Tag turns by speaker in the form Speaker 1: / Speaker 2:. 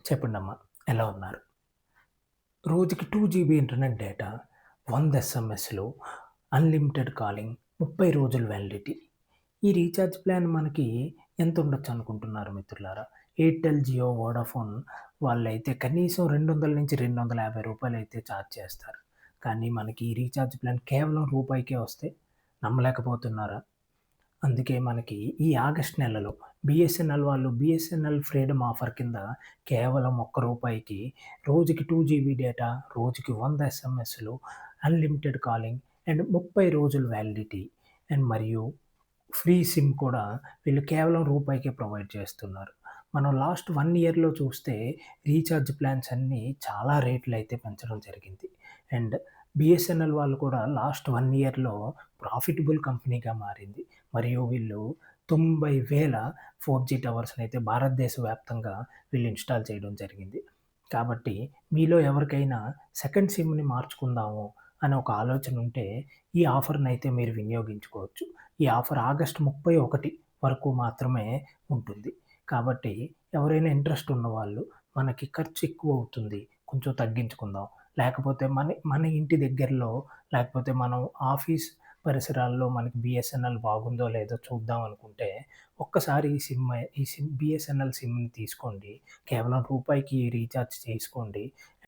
Speaker 1: చెప్పండమ్మా. ఎలా ఉన్నారు? రోజుకి 2 జీబీ ఇంటర్నెట్ డేటా, 100 ఎస్ఎంఎస్‌లు, అన్‌లిమిటెడ్ కాలింగ్, 30 రోజులు వ్యాలిడిటీ. ఈ రీచార్జ్ ప్లాన్ మనకి ఎంతుండొచ్చనుకుంటున్నారు మిత్రులారా? ఎయిర్‌టెల్, జియో, వోడాఫోన్ వాళ్ళైతే కనీసం రూ. 200-250 రూపాయలైతే చార్జ్ చేస్తారు. కానీ మనకి ఈ రీచార్జ్ ప్లాన్ కేవలం రూపాయికే వస్తే నమ్మలేకపోతున్నారా? అందుకే మనకి ఈ ఆగస్ట్ నెలలో బీఎస్ఎన్ఎల్ వాళ్ళు బీఎస్ఎన్ఎల్ ఫ్రీడమ్ ఆఫర్ కింద కేవలం ఒక్క రూపాయికి రోజుకి 2 జీబీ డేటా, రోజుకి 100 ఎస్ఎంఎస్‌లు, అన్‌లిమిటెడ్ కాలింగ్ అండ్ 30 రోజులు వ్యాలిడిటీ అండ్ మరియు ఫ్రీ సిమ్ కూడా వీళ్ళు కేవలం రూపాయికే ప్రొవైడ్ చేస్తున్నారు. మనం లాస్ట్ 1 ఇయర్‌లో చూస్తే రీచార్జ్ ప్లాన్స్ అన్నీ చాలా రేట్లయితే పెంచడం జరిగింది. అండ్ బీఎస్ఎన్ఎల్ వాళ్ళు కూడా లాస్ట్ 1 ఇయర్‌లో ప్రాఫిటబుల్ కంపెనీగా మారింది. మరియు వీళ్ళు 90,000 4జీ టవర్స్‌నైతే భారతదేశ వ్యాప్తంగా వీళ్ళు ఇన్‌స్టాల్ చేయడం జరిగింది. కాబట్టి మీలో ఎవరికైనా సెకండ్ సిమ్‌ని మార్చుకుందాము అనే ఒక ఆలోచన ఉంటే ఈ ఆఫర్‌నైతే మీరు వినియోగించుకోవచ్చు. ఈ ఆఫర్ ఆగస్ట్ 31 వరకు మాత్రమే ఉంటుంది. కాబట్టి ఎవరైనా ఇంట్రెస్ట్ ఉన్నవాళ్ళు మనకి ఖర్చు ఎక్కువవుతుంది. కొంచెం తగ్గించుకుందాం. లేకపోతే మన మన ఇంటి దగ్గరలో లేకపోతే మనం ఆఫీస్ పరిసరాల్లో మనకి బీఎస్ఎన్ఎల్ బాగుందో లేదో చూద్దాం అనుకుంటే ఒక్కసారి ఈ సిమ్ బీఎస్ఎన్ఎల్ సిమ్‌ని తీసుకోండి. కేవలం రూపాయికి రీచార్జ్ చేసుకోండి.